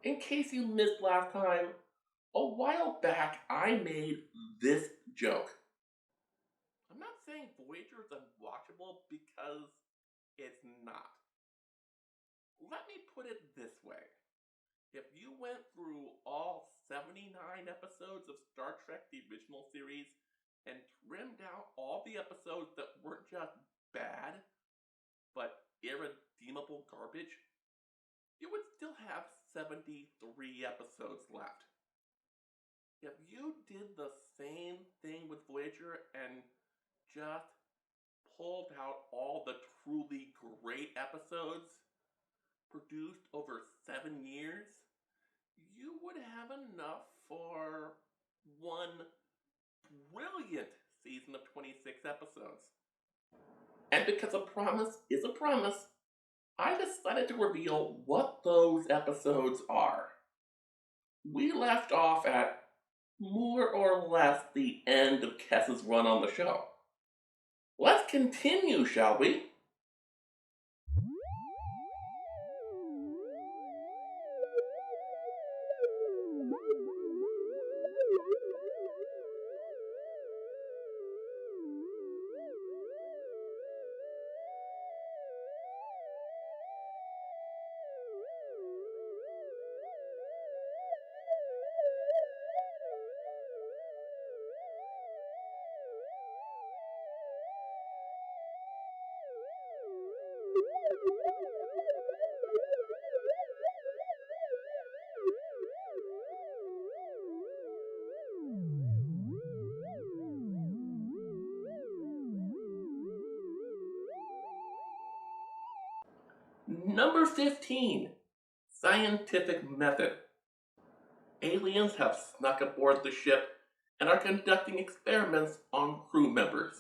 In case you missed last time, a while back I made this joke. I'm not saying Voyager is unwatchable because it's not. Let me put it this way. If you went through all 79 episodes of Star Trek the original series and trimmed out all the episodes that weren't just bad, but irredeemable garbage, you would still have 73 episodes left. If you did the same thing with Voyager and just pulled out all the truly great episodes produced over 7 years, you would have enough for one brilliant season of 26 episodes. And because a promise is a promise, I decided to reveal what those episodes are. We left off at more or less the end of Kess's run on the show. Let's continue, shall we? Number 15, Scientific Method. Aliens have snuck aboard the ship and are conducting experiments on crew members.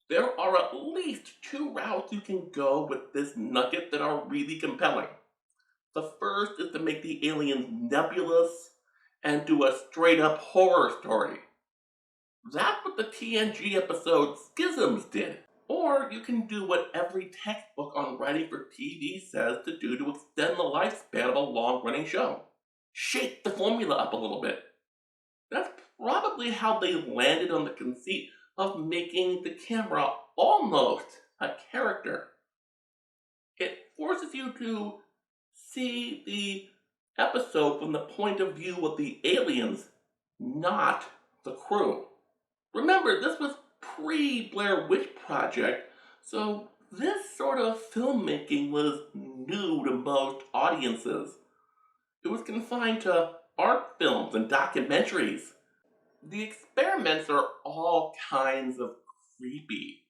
There are at least two routes you can go with this nugget that are really compelling. The first is to make the aliens nebulous and do a straight up horror story. That's what the TNG episode Schisms did. Or you can do what every textbook on writing for TV says to do to extend the lifespan of a long running show. Shake the formula up a little bit. That's probably how they landed on the conceit of making the camera almost a character. It forces you to see the episode from the point of view of the aliens, not the crew. Remember, this was pre-Blair Witch Project, so this sort of filmmaking was new to most audiences. It was confined to art films and documentaries. The experiments are all kinds of creepy.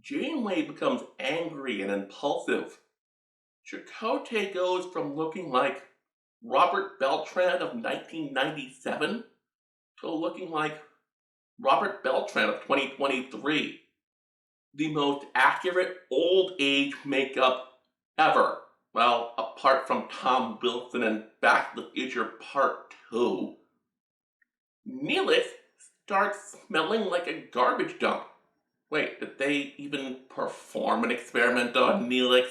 Janeway becomes angry and impulsive. Chakotay goes from looking like Robert Beltran of 1997 to looking like Robert Beltran of 2023. The most accurate old age makeup ever. Well, apart from Tom Wilson and Back to the Future Part 2. Neelix starts smelling like a garbage dump. Wait, did they even perform an experiment on Neelix?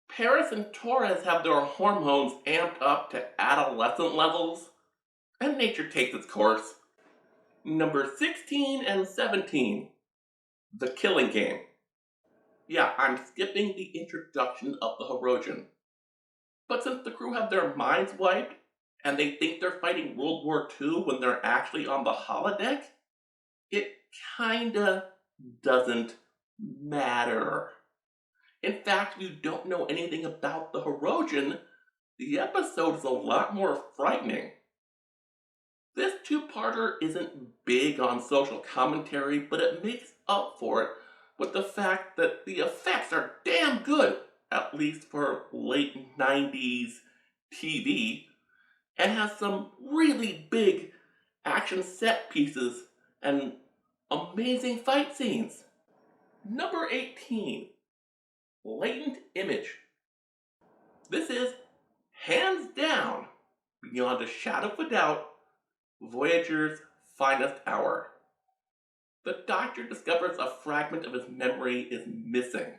Paris and Torres have their hormones amped up to adolescent levels, and nature takes its course. Number 16 and 17, The Killing Game. Yeah, I'm skipping the introduction of the Hirogen. But since the crew have their minds wiped, and they think they're fighting World War II when they're actually on the holodeck, it kinda doesn't matter. In fact, if you don't know anything about the Hirogen, the episode is a lot more frightening. This two-parter isn't big on social commentary, but it makes up for it with the fact that the effects are damn good, at least for late 90s TV, and has some really big action set pieces and amazing fight scenes. Number 18, Latent Image. This is, hands down, beyond a shadow of a doubt, Voyager's finest hour. The Doctor discovers a fragment of his memory is missing.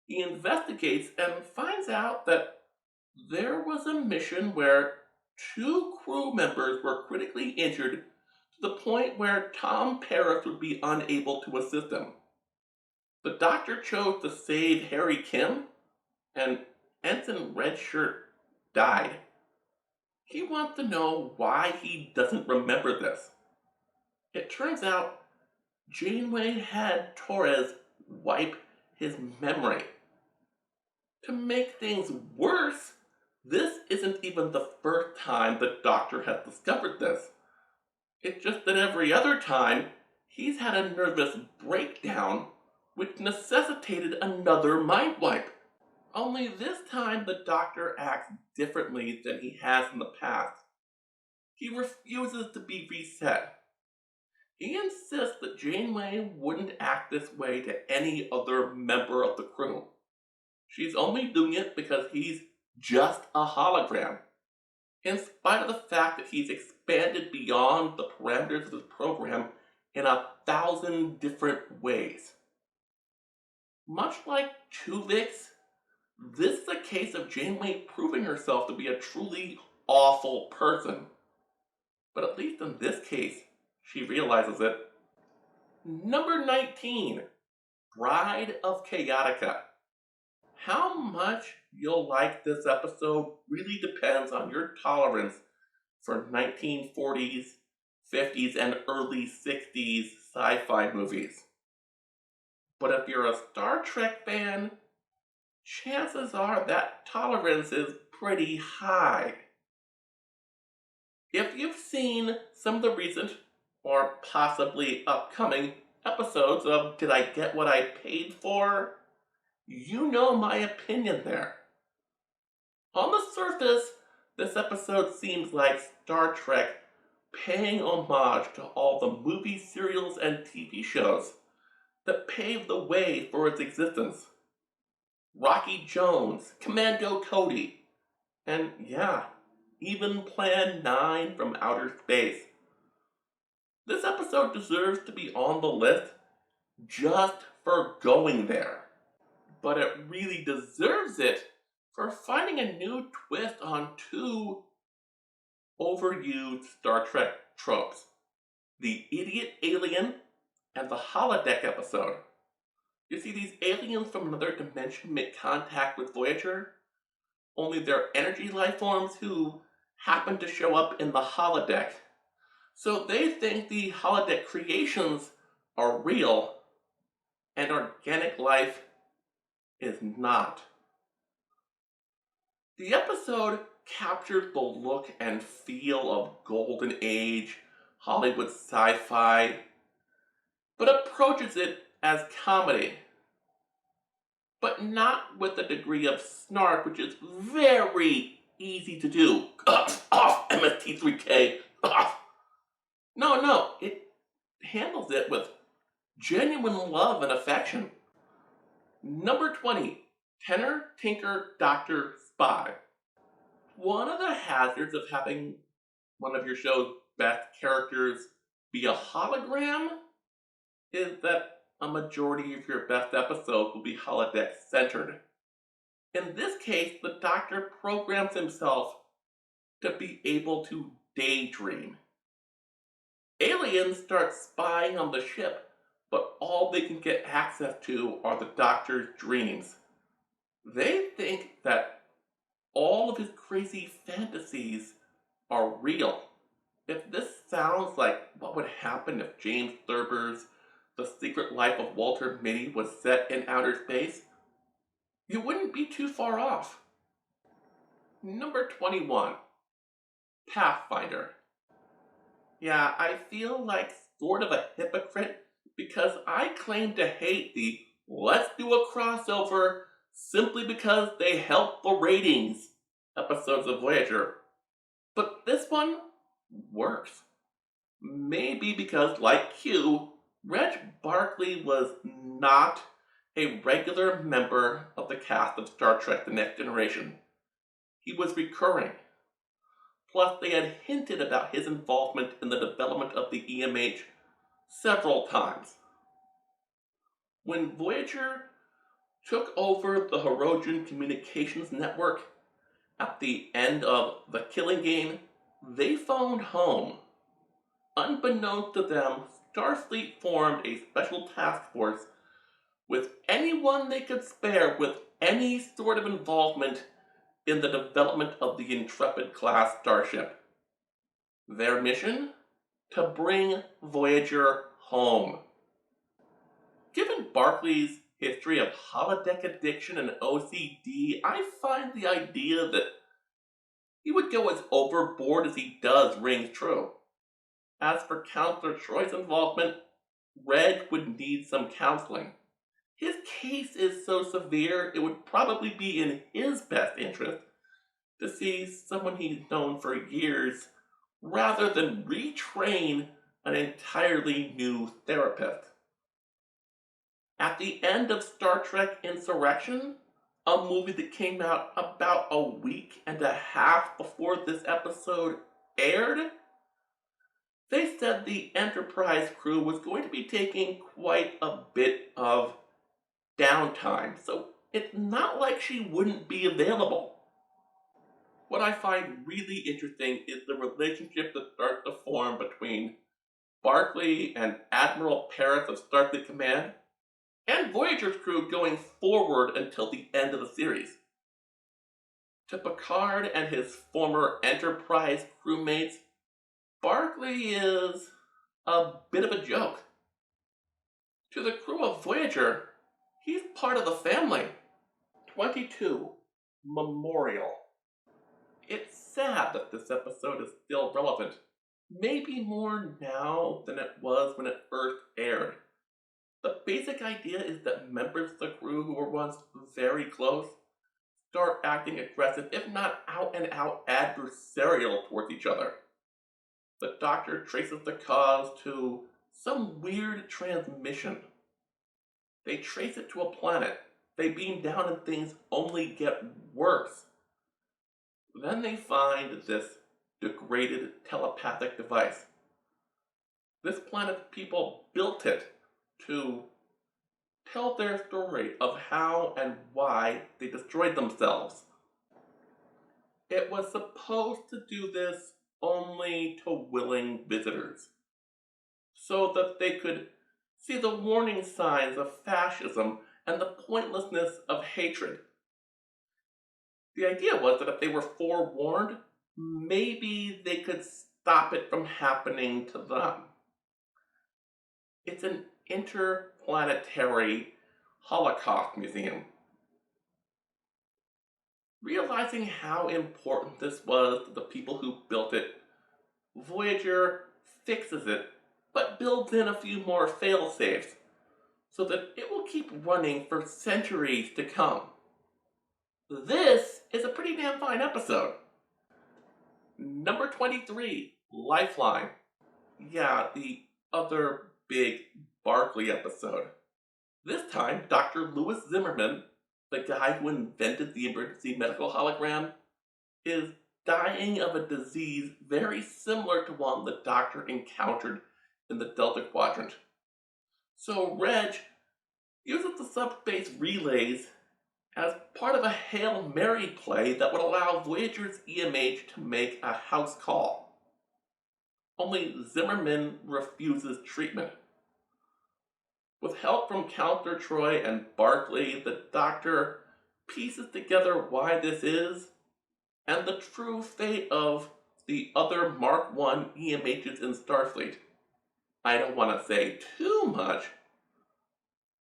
He investigates and finds out that There was a mission where two crew members were critically injured to the point where Tom Paris would be unable to assist them. The doctor chose to save Harry Kim, and Ensign Redshirt died. He wants to know why he doesn't remember this. It turns out Janeway had Torres wipe his memory. To make things worse, this isn't even the first time the Doctor has discovered this. It's just that every other time, he's had a nervous breakdown which necessitated another mind wipe. Only this time the Doctor acts differently than he has in the past. He refuses to be reset. He insists that Janeway wouldn't act this way to any other member of the crew. She's only doing it because he's just a hologram, in spite of the fact that he's expanded beyond the parameters of his program in 1,000 different ways. Much like Tuvix, this is a case of Janeway proving herself to be a truly awful person. But at least in this case, she realizes it. Number 19, Bride of Chaotica. How much you'll like this episode really depends on your tolerance for 1940s, 50s, and early 60s sci-fi movies. But if you're a Star Trek fan, chances are that tolerance is pretty high. If you've seen some of the recent, or possibly upcoming, episodes of Did I Get What I Paid For?, you know my opinion there. On the surface, this episode seems like Star Trek paying homage to all the movie serials and TV shows that paved the way for its existence. Rocky Jones, Commando Cody, and yeah, even Plan 9 from Outer Space. This episode deserves to be on the list just for going there. But it really deserves it for finding a new twist on two overused Star Trek tropes: the idiot alien and the holodeck episode. You see, these aliens from another dimension make contact with Voyager, only they're energy life forms who happen to show up in the holodeck. So they think the holodeck creations are real, and organic life is not. The episode captured the look and feel of Golden Age Hollywood sci-fi, but approaches it as comedy. But not with a degree of snark, which is very easy to do. Off, MST3K, off. No, it handles it with genuine love and affection. Number 20, Tenor, Tinker, Doctor, Spy. One of the hazards of having one of your show's best characters be a hologram is that a majority of your best episodes will be holodeck centered. In this case, the Doctor programs himself to be able to daydream. Aliens start spying on the ship, but all they can get access to are the Doctor's dreams. They think that all of his crazy fantasies are real. If this sounds like what would happen if James Thurber's The Secret Life of Walter Mitty was set in outer space, you wouldn't be too far off. Number 21, Pathfinder. Yeah, I feel like sort of a hypocrite because I claim to hate the let's do a crossover simply because they help the ratings episodes of Voyager. But this one works. Maybe because, like Q, Reg Barkley was not a regular member of the cast of Star Trek The Next Generation. He was recurring. Plus, they had hinted about his involvement in the development of the EMH several times. When Voyager took over the Hirogen Communications Network At the end of The Killing Game, they phoned home. Unbeknownst to them, Starfleet formed a special task force with anyone they could spare with any sort of involvement in the development of the Intrepid class starship. Their mission? To bring Voyager home. Given Barclay's history of holodeck addiction and OCD, I find the idea that he would go as overboard as he does rings true. As for Counselor Troy's involvement, Reg would need some counseling. His case is so severe, it would probably be in his best interest to see someone he's known for years rather than retrain an entirely new therapist. At the end of Star Trek Insurrection, a movie that came out about a week and a half before this episode aired, they said the Enterprise crew was going to be taking quite a bit of downtime, so it's not like she wouldn't be available. What I find really interesting is the relationship that starts to form between Barclay and Admiral Paris of Starfleet Command, and Voyager's crew going forward until the end of the series. To Picard and his former Enterprise crewmates, Barclay is a bit of a joke. To the crew of Voyager, he's part of the family. 22. Memorial. It's sad that this episode is still relevant, maybe more now than it was when it first aired. The basic idea is that members of the crew who were once very close start acting aggressive, if not out and out adversarial towards each other. The Doctor traces the cause to some weird transmission. They trace it to a planet. They beam down and things only get worse. Then they find this degraded telepathic device. This planet's people built it to tell their story of how and why they destroyed themselves. It was supposed to do this only to willing visitors, so that they could see the warning signs of fascism and the pointlessness of hatred. The idea was that if they were forewarned, maybe they could stop it from happening to them. It's an interplanetary Holocaust museum. Realizing how important this was to the people who built it, Voyager fixes it, but builds in a few more fail-safes, so that it will keep running for centuries to come. This is a pretty damn fine episode. Number 23, Lifeline. Yeah, the other big Barclay episode. This time, Dr. Louis Zimmerman, the guy who invented the emergency medical hologram, is dying of a disease very similar to one the Doctor encountered in the Delta Quadrant. So Reg uses the subspace relays as part of a Hail Mary play that would allow Voyager's EMH to make a house call. Only Zimmerman refuses treatment. With help from Counselor Troy and Barclay, the Doctor pieces together why this is and the true fate of the other Mark I EMHs in Starfleet. I don't want to say too much,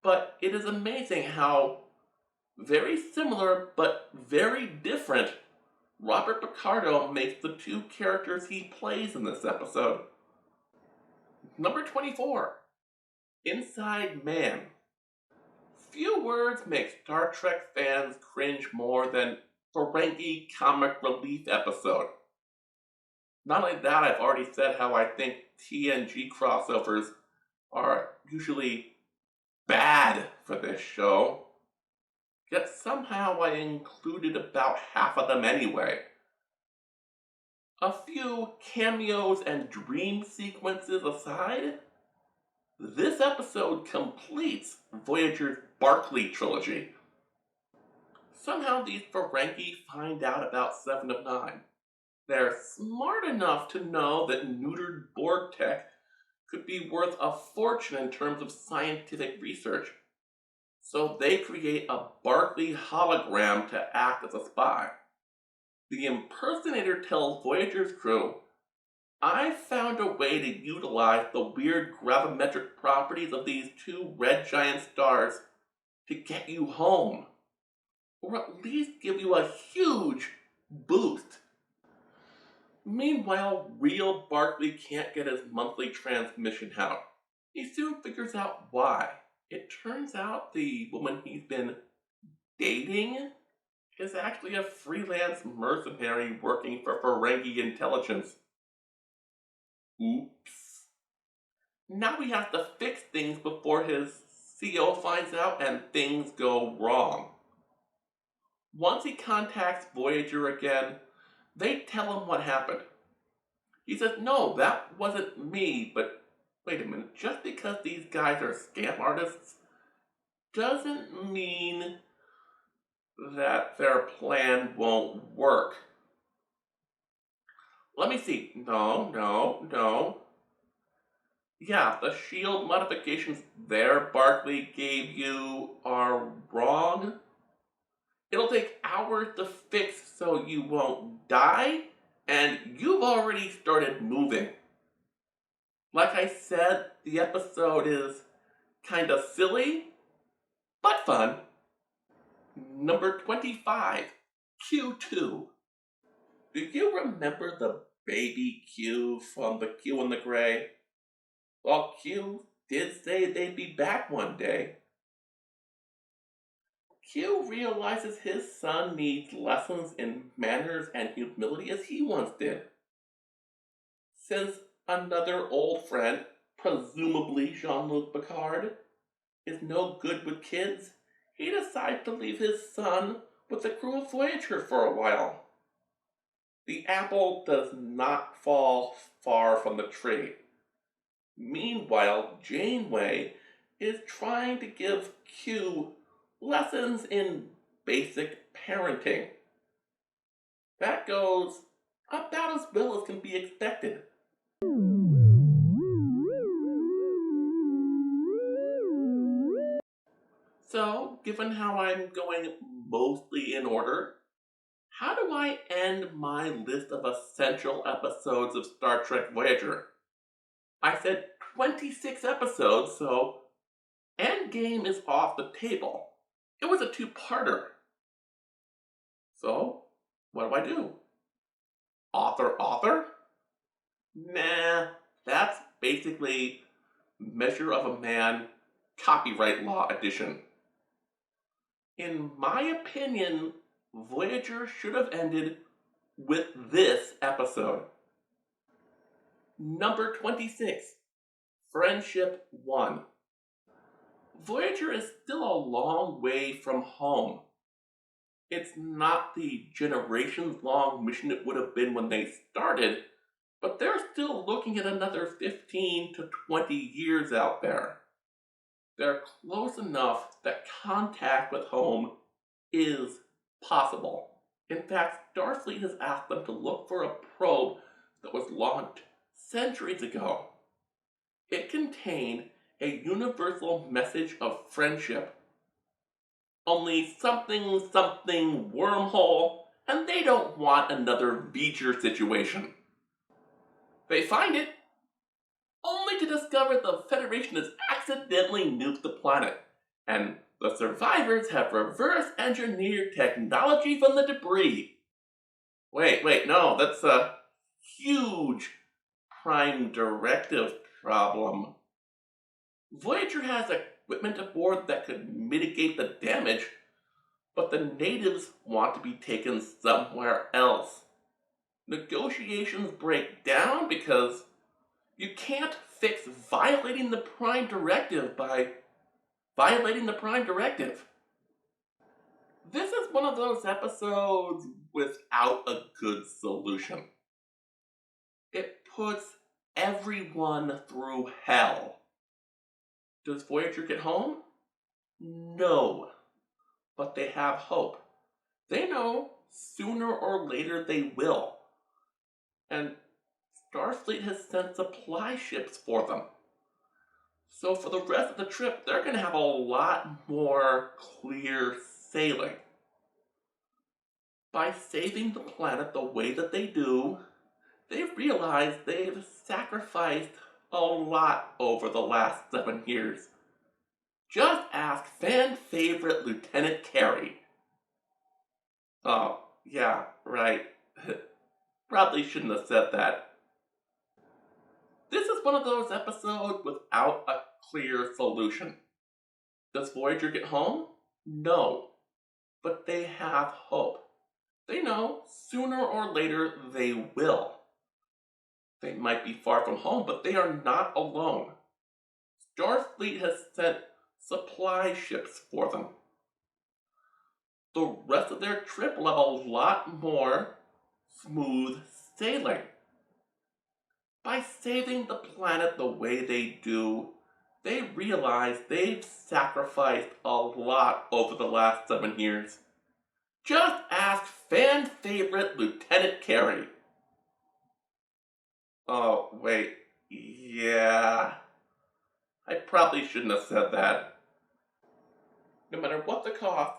but it is amazing how very similar but very different Robert Picardo makes the two characters he plays in this episode. Number 24, Inside Man. Few words make Star Trek fans cringe more than Ferengi comic relief episode. Not only that, I've already said how I think TNG crossovers are usually bad for this show, yet somehow I included about half of them anyway. A few cameos and dream sequences aside, this episode completes Voyager's Barclay trilogy. Somehow these Ferengi find out about 7 of 9. They're smart enough to know that neutered Borg tech could be worth a fortune in terms of scientific research. So they create a Barclay hologram to act as a spy. The impersonator tells Voyager's crew, I found a way to utilize the weird gravimetric properties of these two red giant stars to get you home, or at least give you a huge boost. Meanwhile, real Barclay can't get his monthly transmission out. He soon figures out why. It turns out the woman he's been dating is actually a freelance mercenary working for Ferengi intelligence. Oops. Now he has to fix things before his CO finds out and things go wrong. Once he contacts Voyager again, they tell him what happened. He says, no, that wasn't me, but wait a minute, just because these guys are scam artists doesn't mean that their plan won't work. Let me see. No. Yeah, the shield modifications there Barclay gave you are wrong. It'll take hours to fix so you won't die, and you've already started moving. Like I said, the episode is kinda silly, but fun. Number 25, Q2. Do you remember the baby Q from the Q and the Gray? Well, Q did say they'd be back one day. Q realizes his son needs lessons in manners and humility as he once did. Since another old friend, presumably Jean-Luc Picard, is no good with kids, he decides to leave his son with the crew of Voyager for a while. The apple does not fall far from the tree. Meanwhile, Janeway is trying to give Q lessons in basic parenting. That goes about as well as can be expected. So, given how I'm going mostly in order, how do I end my list of essential episodes of Star Trek Voyager? I said 26 episodes, so Endgame is off the table. It was a two-parter. So, what do? Author? Nah, that's basically Measure of a Man copyright law edition. In my opinion, Voyager should have ended with this episode. Number 26, Friendship 1. Voyager is still a long way from home. It's not the generations-long mission it would have been when they started, but they're still looking at another 15 to 20 years out there. They're close enough that contact with home is possible. In fact, Starfleet has asked them to look for a probe that was launched centuries ago. It contained a universal message of friendship. Only something wormhole, and they don't want another Voyager situation. They find it, only to discover the Federation has accidentally nuked the planet, and the survivors have reverse engineered technology from the debris. Wait, no, that's a huge Prime Directive problem. Voyager has equipment aboard that could mitigate the damage, but the natives want to be taken somewhere else. Negotiations break down because you can't fix violating the Prime Directive by violating the Prime Directive. This is one of those episodes without a good solution. It puts everyone through hell. Does Voyager get home? No. But they have hope. They know sooner or later they will. And Starfleet has sent supply ships for them. So for the rest of the trip, they're going to have a lot more clear sailing. By saving the planet the way that they do, they've realized they've sacrificed a lot over the last 7 years. Just ask fan favorite Lieutenant Carey. Oh, yeah, right. Probably shouldn't have said that. This is one of those episodes without a clear solution. Does Voyager get home? No. But they have hope. They know sooner or later they will. They might be far from home, but they are not alone. Starfleet has sent supply ships for them. The rest of their trip will have a lot more smooth sailing. By saving the planet the way they do, they realize they've sacrificed a lot over the last 7 years. Just ask fan favorite Lieutenant Carey. Oh, wait. Yeah. I probably shouldn't have said that. No matter what the cost,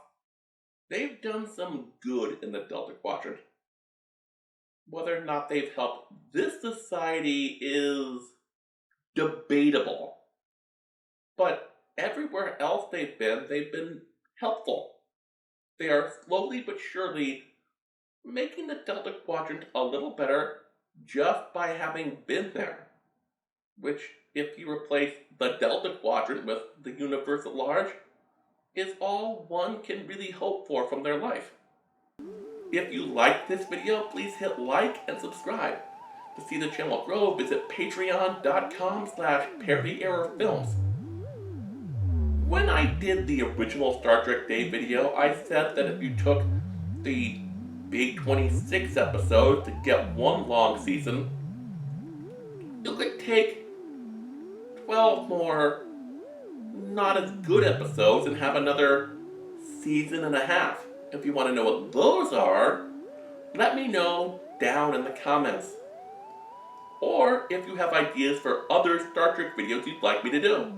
they've done some good in the Delta Quadrant. Whether or not they've helped this society is debatable. But everywhere else they've been helpful. They are slowly but surely making the Delta Quadrant a little better just by having been there. Which, if you replace the Delta Quadrant with the universe at large, is all one can really hope for from their life. If you liked this video, please hit like and subscribe. To see the channel grow, visit patreon.com/ParryErrorFilms. When I did the original Star Trek Day video, I said that if you took the big 26 episodes to get one long season, it could take 12 more not as good episodes and have another season and a half. If you want to know what those are, let me know down in the comments. Or if you have ideas for other Star Trek videos you'd like me to do.